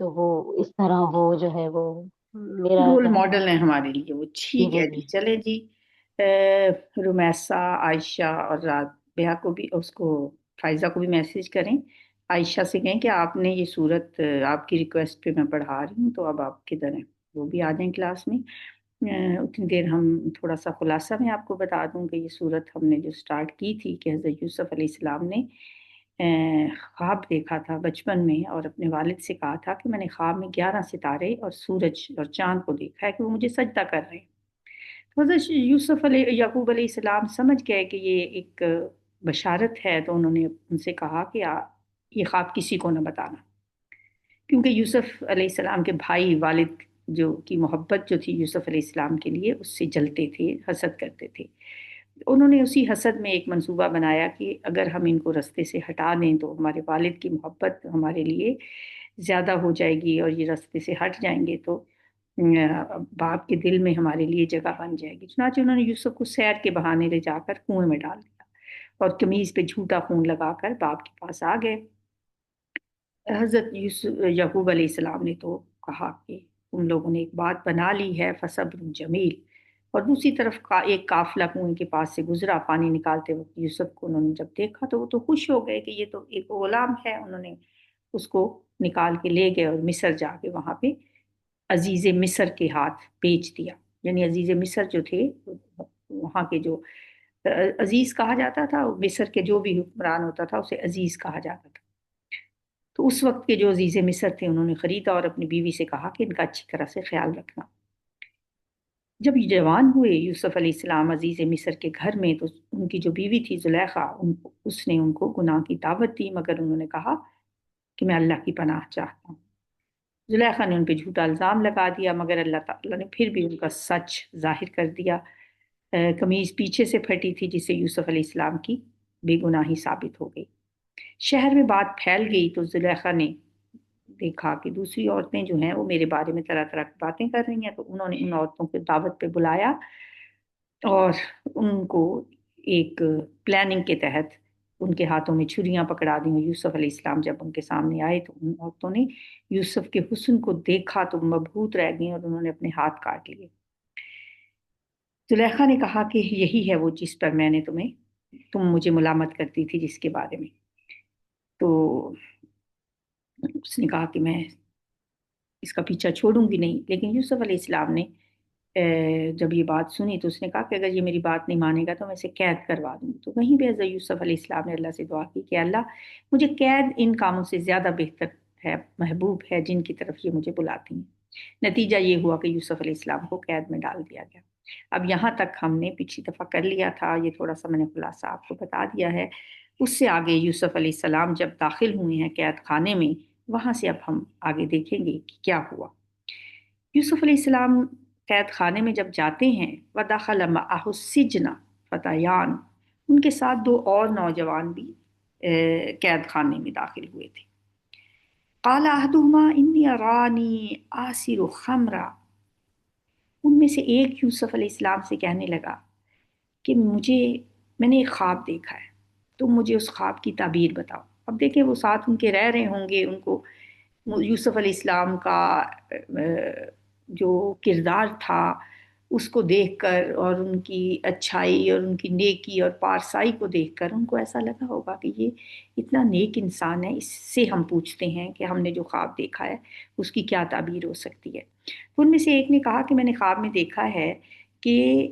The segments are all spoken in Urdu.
تو وہ اس طرح وہ جو ہے وہ میرا رول جو ہے ماڈل ہیں ہمارے لیے وہ. جی ٹھیک جی ہے جی جی، چلیں جی. رمیسا، عائشہ اور رابعہ کو بھی، اس کو فائزہ کو بھی میسج کریں. عائشہ سے کہیں کہ آپ نے یہ صورت آپ کی ریکویسٹ پہ میں پڑھا رہی ہوں، تو اب آپ کدھر ہیں، وہ بھی آ جائیں کلاس میں. اتنی دیر ہم تھوڑا سا خلاصہ میں آپ کو بتا دوں کہ یہ صورت ہم نے جو سٹارٹ کی تھی کہ حضرت یوسف علیہ السلام نے خواب دیکھا تھا بچپن میں، اور اپنے والد سے کہا تھا کہ میں نے خواب میں 11 ستارے اور سورج اور چاند کو دیکھا ہے کہ وہ مجھے سجدہ کر رہے ہیں. تو حضرت یوسف علیہ یعقوب علیہ السلام سمجھ گئے کہ یہ ایک بشارت ہے، تو انہوں نے ان سے کہا کہ یہ خواب کسی کو نہ بتانا، کیونکہ یوسف علیہ السلام کے بھائی والد جو کی محبت جو تھی یوسف علیہ السلام کے لیے، اس سے جلتے تھے، حسد کرتے تھے. انہوں نے اسی حسد میں ایک منصوبہ بنایا کہ اگر ہم ان کو رستے سے ہٹا دیں تو ہمارے والد کی محبت ہمارے لیے زیادہ ہو جائے گی، اور یہ رستے سے ہٹ جائیں گے تو باپ کے دل میں ہمارے لیے جگہ بن جائے گی. چنانچہ انہوں نے یوسف کو سیر کے بہانے لے جا کر کنویں میں ڈال دیا اور قمیض پہ جھوٹا خون لگا کر باپ کے پاس آ گئے. حضرت یعقوب علیہ السلام نے تو کہا کہ تم لوگوں نے ایک بات بنا لی ہے، فصبر جمیل. اور دوسری طرف ایک قافلہ کنویں کے پاس سے گزرا. پانی نکالتے وقت یوسف کو انہوں نے جب دیکھا تو وہ تو خوش ہو گئے کہ یہ تو ایک غلام ہے. انہوں نے اس کو نکال کے لے گئے اور مصر جا کے وہاں پہ عزیز مصر کے ہاتھ بیچ دیا. یعنی عزیز مصر جو تھے وہاں کے جو عزیز کہا جاتا تھا، مصر کے جو بھی حکمران ہوتا تھا اسے عزیز کہا جاتا تھا. تو اس وقت کے جو عزیز مصر تھے انہوں نے خریدا اور اپنی بیوی سے کہا کہ ان کا اچھی طرح سے خیال رکھنا. جب یہ جوان ہوئے یوسف علیہ السلام عزیز مصر کے گھر میں، تو ان کی جو بیوی تھی زلیخا، اس نے ان کو گناہ کی دعوت دی، مگر انہوں نے کہا کہ میں اللہ کی پناہ چاہتا ہوں. زلیخا نے ان پہ جھوٹا الزام لگا دیا، مگر اللہ تعالیٰ نے پھر بھی ان کا سچ ظاہر کر دیا. قمیض پیچھے سے پھٹی تھی جس سے یوسف علیہ السلام کی بے گناہی ثابت ہو گئی. شہر میں بات پھیل گئی تو زلیخا نے دیکھا کہ دوسری عورتیں جو ہیں وہ میرے بارے میں طرح طرح کی باتیں کر رہی ہیں، تو انہوں نے ان عورتوں کو دعوت پہ بلایا اور ان کو ایک پلاننگ کے تحت ان کے ہاتھوں میں چھریاں پکڑا دیں. یوسف علیہ السلام جب ان کے سامنے آئے تو ان عورتوں نے یوسف کے حسن کو دیکھا تو مبہوت رہ گئیں اور انہوں نے اپنے ہاتھ کاٹ لیے. زلیخا نے کہا کہ یہی ہے وہ جس پر میں نے تم مجھے ملامت کرتی تھی جس کے بارے میں. تو اس نے کہا کہ میں اس کا پیچھا چھوڑوں گی نہیں. لیکن یوسف علیہ السلام نے جب یہ بات سنی تو اس نے کہا کہ اگر یہ میری بات نہیں مانے گا تو میں اسے قید کروا دوں. تو وہیں پہ حضرت یوسف علیہ السلام نے اللہ سے دعا کی کہ اللہ مجھے قید ان کاموں سے زیادہ بہتر ہے، محبوب ہے جن کی طرف یہ مجھے بلاتی ہیں. نتیجہ یہ ہوا کہ یوسف علیہ السلام کو قید میں ڈال دیا گیا. اب یہاں تک ہم نے پچھلی دفعہ کر لیا تھا، یہ تھوڑا سا میں نے خلاصہ آپ کو بتا دیا ہے. اس سے آگے یوسف علیہ السلام جب داخل ہوئے ہیں قید خانے میں، وہاں سے اب ہم آگے دیکھیں گے کہ کیا ہوا. یوسف علیہ السلام قید خانے میں جب جاتے ہیں، وَدَخَلَ مَعَهُ السِّجْنَ فَتَيَانُ، ان کے ساتھ دو اور نوجوان بھی قید خانے میں داخل ہوئے تھے. قَالَ أَحَدُهُمَا إِنِّي أَرَانِي آسِرُ خَمْرًا، ان میں سے ایک یوسف علیہ السلام سے کہنے لگا کہ میں نے ایک خواب دیکھا ہے، تم مجھے اس خواب کی تعبیر بتاؤ. اب دیکھیں وہ ساتھ ان کے رہ رہے ہوں گے، ان کو یوسف علیہ السلام کا جو کردار تھا اس کو دیکھ کر اور ان کی اچھائی اور ان کی نیکی اور پارسائی کو دیکھ کر ان کو ایسا لگا ہوگا کہ یہ اتنا نیک انسان ہے، اس سے ہم پوچھتے ہیں کہ ہم نے جو خواب دیکھا ہے اس کی کیا تعبیر ہو سکتی ہے. تو ان میں سے ایک نے کہا کہ میں نے خواب میں دیکھا ہے کہ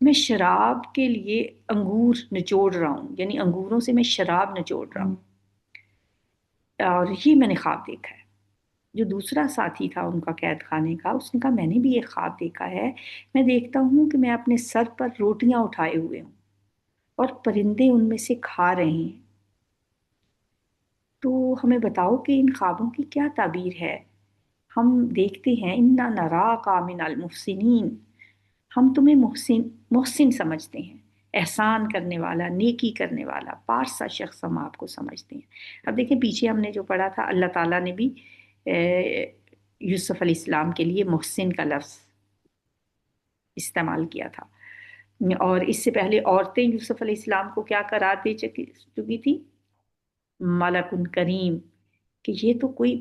میں شراب کے لیے انگور نچوڑ رہا ہوں، یعنی انگوروں سے میں شراب نچوڑ رہا ہوں، اور یہ میں نے خواب دیکھا ہے. جو دوسرا ساتھی تھا ان کا قید خانے کا، اس نے کہا میں نے بھی ایک خواب دیکھا ہے، میں دیکھتا ہوں کہ میں اپنے سر پر روٹیاں اٹھائے ہوئے ہوں اور پرندے ان میں سے کھا رہے ہیں. تو ہمیں بتاؤ کہ ان خوابوں کی کیا تعبیر ہے. ہم دیکھتے ہیں اِنَّا نَرَاكَ مِنَ الْمُحْسِنِينَ، ہم تمہیں محسن سمجھتے ہیں، احسان کرنے والا، نیکی کرنے والا، پارسا شخص ہم آپ کو سمجھتے ہیں. اب دیکھیں پیچھے ہم نے جو پڑھا تھا، اللہ تعالیٰ نے بھی یوسف علیہ السلام کے لیے محسن کا لفظ استعمال کیا تھا، اور اس سے پہلے عورتیں یوسف علیہ السلام کو کیا قرار دے چکی تھی؟ ملک کریم، کہ یہ تو کوئی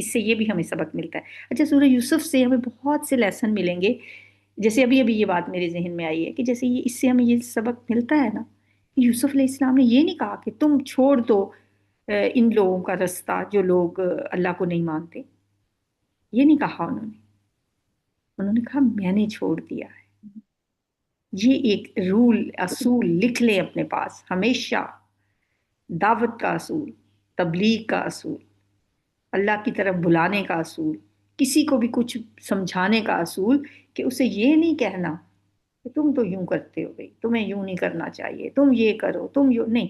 اس سے یہ بھی ہمیں سبق ملتا ہے. اچھا، سورہ یوسف سے ہمیں بہت سے لیسن ملیں گے. جیسے ابھی یہ بات میرے ذہن میں آئی ہے کہ جیسے اس سے ہمیں یہ سبق ملتا ہے نا، یوسف علیہ السلام نے یہ نہیں کہا کہ تم چھوڑ دو ان لوگوں کا رستہ جو لوگ اللہ کو نہیں مانتے. یہ نہیں کہا انہوں نے کہا میں نے چھوڑ دیا ہے. یہ ایک رول اصول لکھ لیں اپنے پاس ہمیشہ. دعوت کا اصول، تبلیغ کا اصول، اللہ کی طرف بلانے کا اصول، کسی کو بھی کچھ سمجھانے کا اصول، کہ اسے یہ نہیں کہنا کہ تم تو یوں کرتے ہو، بھائی تمہیں یوں نہیں کرنا چاہیے، تم یہ کرو، تم یوں نہیں.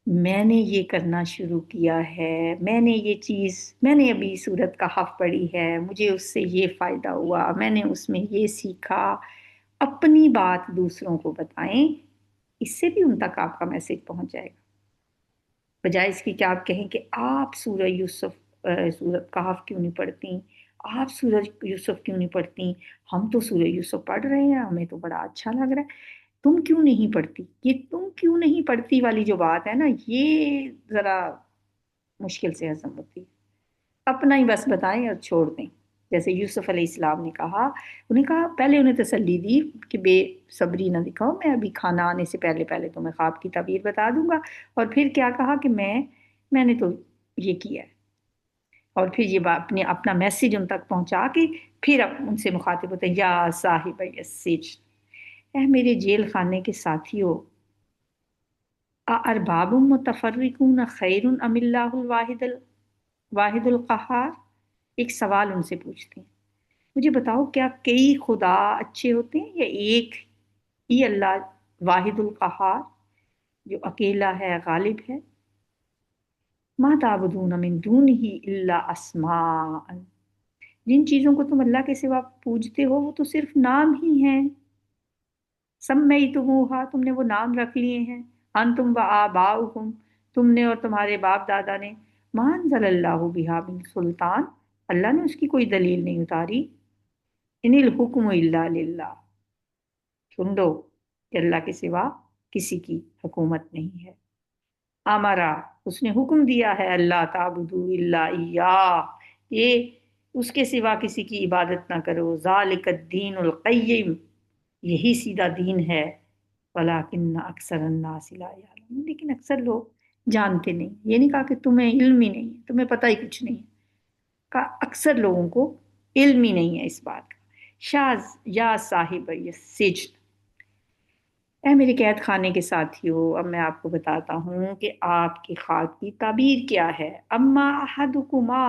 میں نے یہ کرنا شروع کیا ہے، میں نے ابھی سورت کہف پڑھی ہے، مجھے اس سے یہ فائدہ ہوا، میں نے اس میں یہ سیکھا. اپنی بات دوسروں کو بتائیں، اس سے بھی ان تک آپ کا میسج پہنچ جائے گا. بجائے اس کی کہ آپ کہیں کہ آپ سورہ کہف کیوں نہیں پڑھتی، آپ سورہ یوسف کیوں نہیں پڑھتی، ہم تو سورہ یوسف پڑھ رہے ہیں، ہمیں تو بڑا اچھا لگ رہا ہے، تم کیوں نہیں پڑھتی. یہ تم کیوں نہیں پڑھتی والی جو بات ہے نا، یہ ذرا مشکل سے ہضم ہوتی ہے. اپنا ہی بس بتائیں اور چھوڑ دیں. جیسے یوسف علیہ السلام نے کہا، پہلے انہیں تسلی دی کہ بے صبری نہ دکھاؤ، میں ابھی کھانا آنے سے پہلے تمہیں خواب کی تعبیر بتا دوں گا. اور پھر کیا کہا کہ میں نے تو یہ کیا ہے. اور پھر یہ اپنا میسج ان تک پہنچا کے پھر اب ان سے مخاطب ہوتے ہیں، یا صاحب السجن، اے میرے جیل خانے کے ساتھیو، ارباب متفرقون خیر ام اللہ الواحد القہار. ایک سوال ان سے پوچھتے ہیں، مجھے بتاؤ کیا کئی خدا اچھے ہوتے ہیں یا ایک ہی اللہ واحد القہار جو اکیلا ہے، غالب ہے. ما تعبدون من دونہ الا اسماء، جن چیزوں کو تم اللہ کے سوا پوجتے ہو وہ تو صرف نام ہی ہیں. سمیتموہا، تم نے وہ نام رکھ لیے ہیں. انتم و آباؤکم، تم نے اور تمہارے باپ دادا نے. ما انزل اللہ بہا من سلطان، اللہ نے اس کی کوئی دلیل نہیں اتاری. ان الحکم الا للہ، سن لو کہ اللہ کے سوا کسی کی حکومت نہیں ہے. امرا، اس نے حکم دیا ہے، اللہ تعبدوا الا ایاہ، یہ اس کے سوا کسی کی عبادت نہ کرو. ذالک الدین القیم، یہی سیدھا دین ہے. ولیکن اکثر الناس لا یعلمون، لیکن اکثر لوگ جانتے نہیں. یہ نہیں کہا کہ تمہیں علم ہی نہیں، تمہیں پتہ ہی کچھ نہیں، کہا اکثر لوگوں کو علم ہی نہیں ہے اس بات کا. یا صاحب السجن، اے میرے قید خانے کے ساتھیو، اب میں آپ کو بتاتا ہوں کہ آپ کی خواب کی تعبیر کیا ہے. اما احدکما،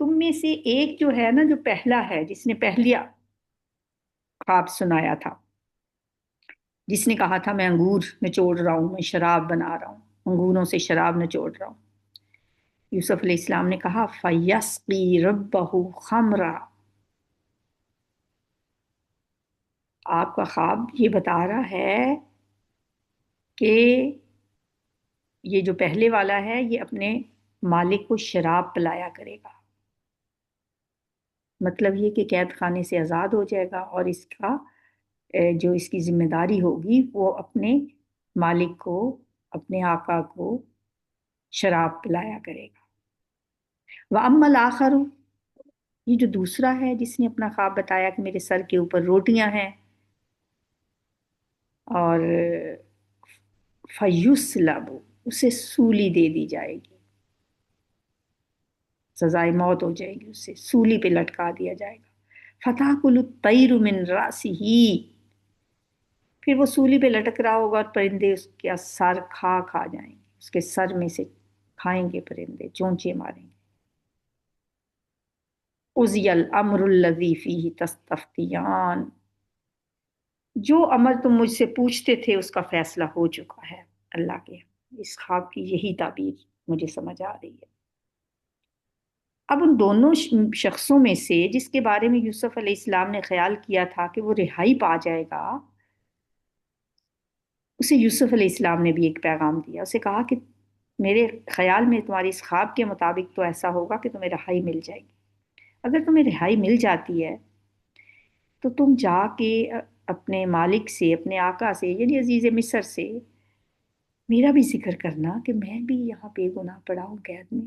تم میں سے ایک جو ہے نا، جو پہلا ہے، جس نے پہلیا خواب سنایا تھا، جس نے کہا تھا میں انگور نچوڑ رہا ہوں، میں شراب بنا رہا ہوں، انگوروں سے شراب نچوڑ رہا ہوں. یوسف علیہ السلام نے کہا فَيَسْقِي رَبَّهُ خَمْرًا، آپ کا خواب یہ بتا رہا ہے کہ یہ جو پہلے والا ہے یہ اپنے مالک کو شراب پلایا کرے گا. مطلب یہ کہ قید خانے سے آزاد ہو جائے گا اور اس کا جو اس کی ذمہ داری ہوگی وہ اپنے مالک کو، اپنے آقا کو شراب پلایا کرے گا. وَأَمَّا الْآخَرُ، یہ جو دوسرا ہے جس نے اپنا خواب بتایا کہ میرے سر کے اوپر روٹیاں ہیں اور فَيُسْلَبُ، اسے سولی دے دی جائے گی، سزائے موت ہو جائے گی، اسے سولی پہ لٹکا دیا جائے گا. فَتَأْكُلُ الطَّيْرُ مِنْ رَأْسِهِ، پھر وہ سولی پہ لٹک رہا ہوگا اور پرندے اس کا سر کھا جائیں گے، اس کے سر میں سے کھائیں گے پرندے، چونچے ماریں گے. قُضِیَ الْأَمْرُ الَّذِی فِیہِ تَسْتَفْتِیَانِ، جو امر تم مجھ سے پوچھتے تھے اس کا فیصلہ ہو چکا ہے. اللہ کے اس خواب کی یہی تعبیر مجھے سمجھ آ رہی ہے. اب ان دونوں شخصوں میں سے جس کے بارے میں یوسف علیہ السلام نے خیال کیا تھا کہ وہ رہائی پا جائے گا، اسے یوسف علیہ السلام نے بھی ایک پیغام دیا. اسے کہا کہ میرے خیال میں تمہاری اس خواب کے مطابق تو ایسا ہوگا کہ تمہیں رہائی مل جائے گی. اگر تمہیں رہائی مل جاتی ہے تو تم جا کے اپنے مالک سے، اپنے آقا سے، یعنی عزیز مصر سے میرا بھی ذکر کرنا کہ میں بھی یہاں بے گناہ پڑا ہوں قید میں.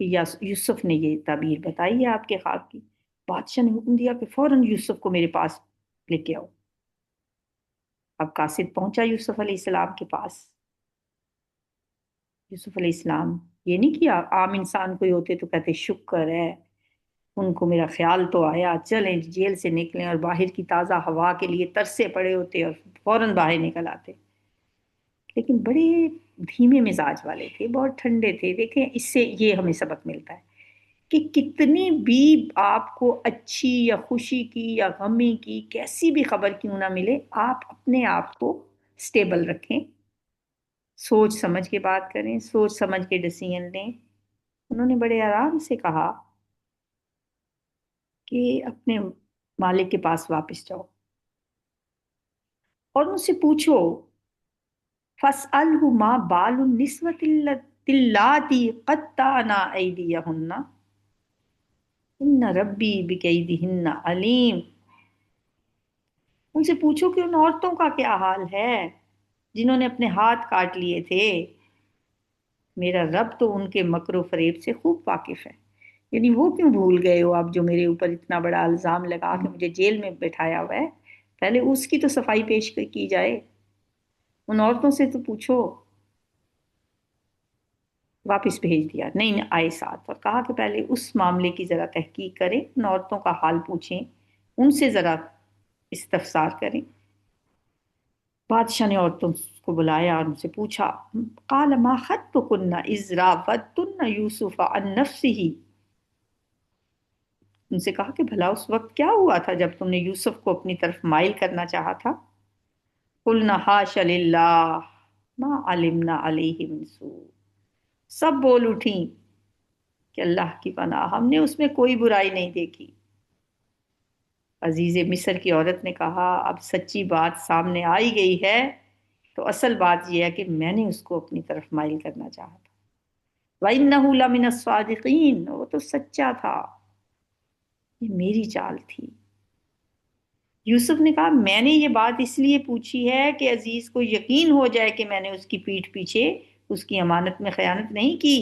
کہ یوسف نے یہ تعبیر بتائی ہے آپ کے خواب کی۔ بادشاہ نے حکم دیا کہ فوراً یوسف کو میرے پاس لے کے آؤ۔ اب قاصد پہنچا یوسف علیہ السلام کے پاس۔ یوسف علیہ السلام یہ نہیں کیا، عام انسان کوئی ہوتے تو کہتے شکر ہے ان کو میرا خیال تو آیا، چلیں جیل سے نکلیں، اور باہر کی تازہ ہوا کے لیے ترسے پڑے ہوتے اور فوراً باہر نکل آتے۔ لیکن بڑے دھیمے مزاج والے تھے، بہت ٹھنڈے تھے۔ دیکھیں اس سے یہ ہمیں سبق ملتا ہے کہ کتنی بھی آپ کو اچھی یا خوشی کی یا غمی کی کیسی بھی خبر کیوں نہ ملے، آپ اپنے آپ کو سٹیبل رکھیں، سوچ سمجھ کے بات کریں، سوچ سمجھ کے ڈیسیژن لیں۔ انہوں نے بڑے آرام سے کہا کہ اپنے مالک کے پاس واپس جاؤ اور ان سے پوچھو فَاسْأَلْهُ مَا بَالُ النِّسْوَةِ اللَّاتِي قَطَّعْنَ أَيْدِيَهُنَّ إِنَّ رَبِّي بِكَيْدِهِنَّ عَلِيمٌ۔ ان سے پوچھو کہ ان عورتوں کا کیا حال ہے جنہوں نے اپنے ہاتھ کاٹ لیے تھے، میرا رب تو ان کے مکر و فریب سے خوب واقف ہے۔ یعنی وہ کیوں بھول گئے ہو آپ جو میرے اوپر اتنا بڑا الزام لگا کے مجھے جیل میں بٹھایا ہوا ہے؟ پہلے اس کی تو صفائی پیش کی جائے، ان عورتوں سے تو پوچھو۔ واپس بھیج دیا، نہیں آئے ساتھ، اور کہا کہ پہلے اس معاملے کی ذرا تحقیق کریں، ان عورتوں کا حال پوچھیں، ان سے ذرا استفسار کریں۔ بادشاہ نے عورتوں کو بلایا اور ان سے پوچھا، قال ما خطبکن اذ راوتن یوسف عن نفسہ، ان سے کہا کہ بھلا اس وقت کیا ہوا تھا جب تم نے یوسف کو اپنی طرف مائل کرنا چاہا تھا؟ قلنا حاش للہ ما علمنا علیہ من سوء، سب بول اٹھیں کہ اللہ کی پناہ، ہم نے اس میں کوئی برائی نہیں دیکھی۔ عزیز مصر کی عورت نے کہا اب سچی بات سامنے آئی گئی ہے تو اصل بات یہ ہے کہ میں نے اس کو اپنی طرف مائل کرنا چاہا تھا۔ وَإِنَّهُ لَمِنَ الصَّادِقِينَ، وہ تو سچا تھا، یہ میری چال تھی۔ یوسف نے کہا میں نے یہ بات اس لیے پوچھی ہے کہ عزیز کو یقین ہو جائے کہ میں نے اس کی پیٹھ پیچھے اس کی امانت میں خیانت نہیں کی،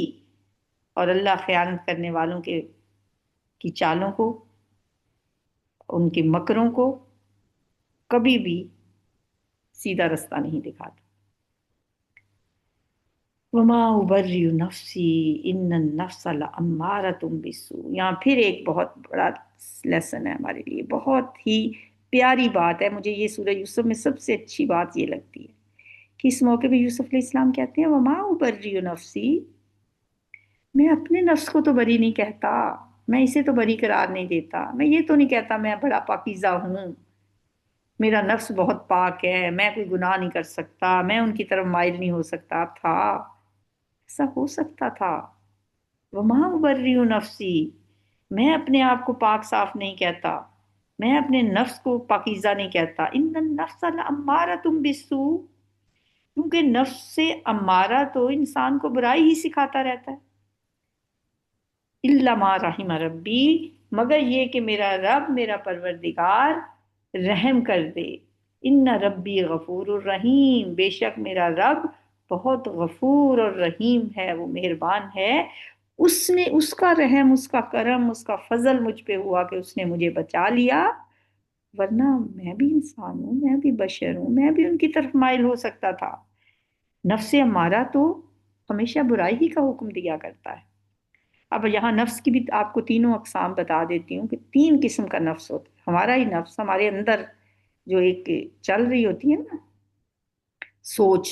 اور اللہ خیانت کرنے والوں کی چالوں کو، ان کے مکروں کو کبھی بھی سیدھا رستہ نہیں دکھاتا۔ وما ابرئ نفسی ان النفس لامارۃ بالسوء، یہاں پھر ایک بہت بڑا لیسن ہے ہمارے لیے، بہت ہی پیاری بات ہے۔ مجھے یہ سورہ یوسف میں سب سے اچھی بات یہ لگتی ہے کہ اس موقع پہ یوسف علیہ السلام کہتے ہیں وما ابرئ نفسی، میں اپنے نفس کو تو بری نہیں کہتا، میں اسے تو بری قرار نہیں دیتا، میں یہ تو نہیں کہتا میں بڑا پاکیزہ ہوں، میرا نفس بہت پاک ہے، میں کوئی گناہ نہیں کر سکتا، میں ان کی طرف مائل نہیں ہو سکتا تھا۔ ایسا ہو سکتا تھا، وما ابرئ نفسی، میں اپنے آپ کو پاک صاف نہیں کہتا، میں اپنے نفس کو پاکیزہ نہیں کہتا۔ ان النفس لامارۃ بالسوء، کیونکہ نفس سے امارہ تو انسان کو برائی ہی سکھاتا رہتا ہے۔ الا ما رحم ربی، مگر یہ کہ میرا رب، میرا پروردگار رحم کر دے۔ ان ربی غفور الرحیم، بے شک میرا رب بہت غفور اور رحیم ہے، وہ مہربان ہے۔ اس نے، اس کا رحم، اس کا کرم، اس کا فضل مجھ پہ ہوا کہ اس نے مجھے بچا لیا، ورنہ میں بھی انسان ہوں، میں بھی بشر ہوں، میں بھی ان کی طرف مائل ہو سکتا تھا۔ نفس امارہ تو ہمیشہ برائی ہی کا حکم دیا کرتا ہے۔ اب یہاں نفس کی بھی آپ کو تینوں اقسام بتا دیتی ہوں کہ تین قسم کا نفس ہوتا ہے۔ ہمارا ہی نفس ہمارے اندر جو ایک چل رہی ہوتی ہے نا سوچ،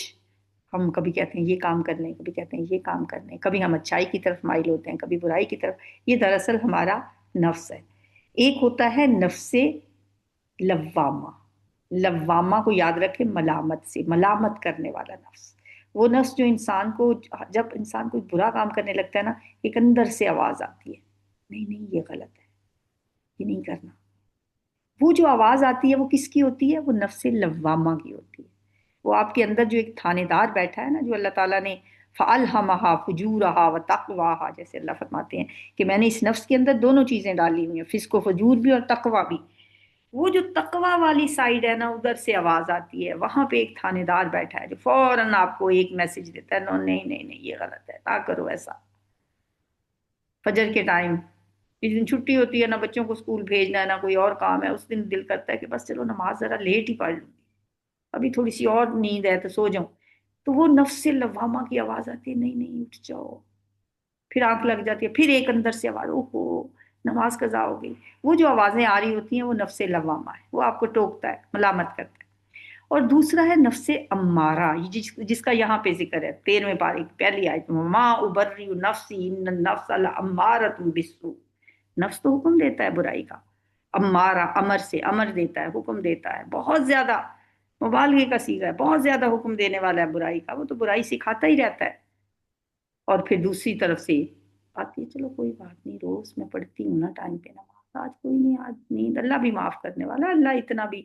ہم کبھی کہتے ہیں یہ کام کر لیں، کبھی کہتے ہیں یہ کام کر لیں، کبھی ہم اچھائی کی طرف مائل ہوتے ہیں، کبھی برائی کی طرف، یہ دراصل ہمارا نفس ہے۔ ایک ہوتا ہے نفس لوامہ، لوامہ کو یاد رکھے ملامت سے، ملامت کرنے والا نفس، وہ نفس جو انسان کو، جب انسان کوئی برا کام کرنے لگتا ہے نا، ایک اندر سے آواز آتی ہے نہیں نہیں یہ غلط ہے، یہ نہیں کرنا۔ وہ جو آواز آتی ہے وہ کس کی ہوتی ہے؟ وہ نفس لوامہ کی ہوتی ہے۔ وہ آپ کے اندر جو ایک تھانے دار بیٹھا ہے نا، جو اللہ تعالیٰ نے فَأَلْهَمَهَا فُجُورَهَا وَتَقْوَاهَا، جیسے اللہ فرماتے ہیں کہ میں نے اس نفس کے اندر دونوں چیزیں ڈالی ہوئی ہیں، فسق و فجور بھی اور تقوی بھی۔ وہ جو تقوی والی سائیڈ ہے نا، ادھر سے آواز آتی ہے، وہاں پہ ایک تھانے دار بیٹھا ہے جو فوراً آپ کو ایک میسج دیتا ہے نہیں نہیں نہیں یہ غلط ہے، نہ کرو ایسا۔ فجر کے ٹائم، جس دن چھٹی ہوتی ہے، نہ بچوں کو اسکول بھیجنا ہے نہ کوئی اور کام ہے، اس دن دل کرتا ہے کہ بس چلو نماز ذرا لیٹ ہی پڑھ لوں، ابھی تھوڑی سی اور نیند ہے تو سو جاؤں، تو وہ نفس لوامہ کی آواز آتی ہے، نہیں نہیں اٹھ جاؤ، پھر آنکھ لگ جاتی ہے، پھر ایک اندر سے آواز، اوہو نماز قضا ہو گئی۔ وہ جو آوازیں آ رہی ہوتی ہیں وہ نفس لوامہ ہے، وہ آپ کو ٹوکتا ہے، ملامت کرتا ہے۔ اور دوسرا ہے نفس امارہ، جس کا یہاں پہ ذکر ہے 13ویں پارے کی پہلی آیت میں، ما ابرئ نفسی ان النفس لامارۃ بالسوء، نفس تو حکم دیتا ہے برائی کا، امارہ امر سے، امر دیتا ہے، حکم دیتا ہے، بہت زیادہ مبالغے کا صیغہ ہے، بہت زیادہ حکم دینے والا ہے برائی کا، وہ تو برائی سکھاتا ہی رہتا ہے۔ اور پھر دوسری طرف سے آتی ہے، چلو کوئی بات نہیں، روز میں پڑھتی ہوں نا ٹائم پہ نماز، آج کوئی نہیں، آج نیند، اللہ بھی معاف کرنے والا، اللہ اتنا بھی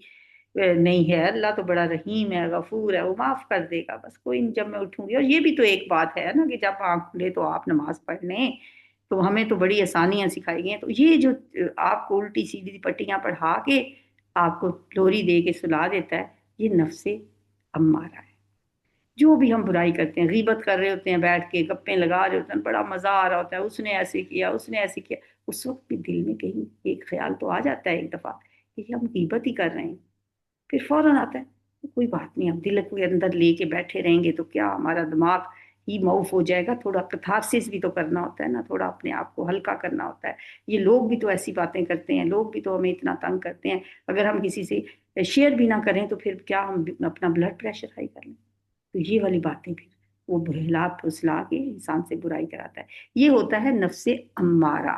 نہیں ہے، اللہ تو بڑا رحیم ہے، غفور ہے، وہ معاف کر دے گا، بس کوئی نہیں، جب میں اٹھوں گی۔ اور یہ بھی تو ایک بات ہے نا کہ جب آنکھ کھلے تو آپ نماز پڑھ لیں، تو ہمیں تو بڑی آسانیاں سکھائی گئی ہیں۔ تو یہ جو آپ کو الٹی سیدھی پٹیاں پڑھا کے آپ کو لوری دے کے سلا دیتا ہے، یہ نفس امارہ ہے۔ جو بھی ہم برائی کرتے ہیں، غیبت کر رہے ہوتے ہیں بیٹھ کے، گپیں لگا رہے ہوتے ہیں، بڑا مزہ آ رہا ہوتا ہے، اس نے ایسے کیا، اس نے ایسے کیا، اس وقت بھی دل میں کہیں ایک خیال تو آ جاتا ہے ایک دفعہ کہ ہم غیبت ہی کر رہے ہیں، پھر فوراً آتا ہے کوئی بات نہیں، ہم دل کے اندر لے کے بیٹھے رہیں گے تو کیا ہمارا دماغ ہی معاف ہو جائے گا، تھوڑا کتھارسس بھی تو کرنا ہوتا ہے نا، تھوڑا اپنے آپ کو ہلکا کرنا ہوتا ہے۔ یہ لوگ بھی تو ایسی باتیں کرتے ہیں، لوگ بھی تو ہمیں اتنا تنگ کرتے ہیں، اگر ہم کسی سے شیئر بھی نہ کریں تو پھر کیا ہم اپنا بلڈ پریشر ہائی کر لیں؟ تو یہ والی باتیں پھر وہ بہلا پھسلا کے انسان سے برائی کراتا ہے، یہ ہوتا ہے نفس امارہ۔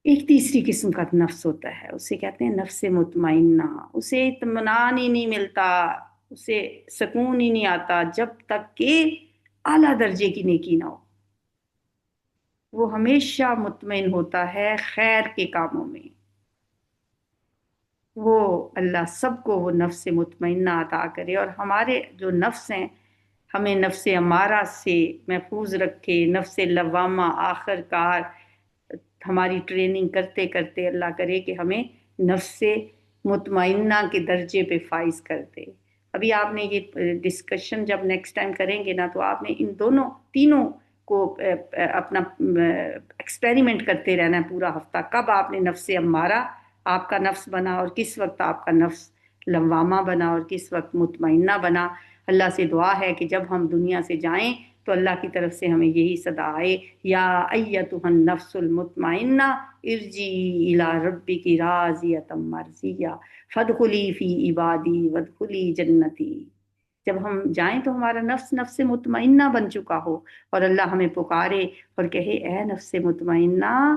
ایک تیسری قسم کا نفس ہوتا ہے، اسے کہتے ہیں نفس مطمئنہ، اسے اطمینان ہی نہیں ملتا، اسے سکون ہی نہیں آتا جب تک کہ اعلیٰ درجے کی نیکی نہ ہو۔ وہ ہمیشہ مطمئن ہوتا ہے خیر کے کاموں میں۔ وہ اللہ سب کو وہ نفس مطمئنہ عطا کرے، اور ہمارے جو نفس ہیں ہمیں نفس امارہ سے محفوظ رکھے، نفس لوامہ آخر کار ہماری ٹریننگ کرتے کرتے اللہ کرے کہ ہمیں نفس مطمئنہ کے درجے پہ فائز کر دے۔ ابھی آپ نے یہ ڈسکشن جب نیکسٹ ٹائم کریں گے نا، تو آپ نے ان دونوں تینوں کو اپنا ایکسپیریمنٹ کرتے رہنا ہے پورا ہفتہ، کب آپ نے نفس امارہ آپ کا نفس بنا اور کس وقت آپ کا نفس لوامہ بنا اور کس وقت مطمئنہ بنا۔ اللہ سے دعا ہے کہ جب ہم دنیا سے جائیں تو اللہ کی طرف سے ہمیں یہی صدا آئے، یا ایتھا النفس المطمئنہ ارجعی الی ربک راضیۃ مرضیہ فادخلی فی عبادی وادخلی جنتی۔ جب ہم جائیں تو ہمارا نفس نفس مطمئنہ بن چکا ہو اور اللہ ہمیں پکارے اور کہے، اے نفس مطمئنہ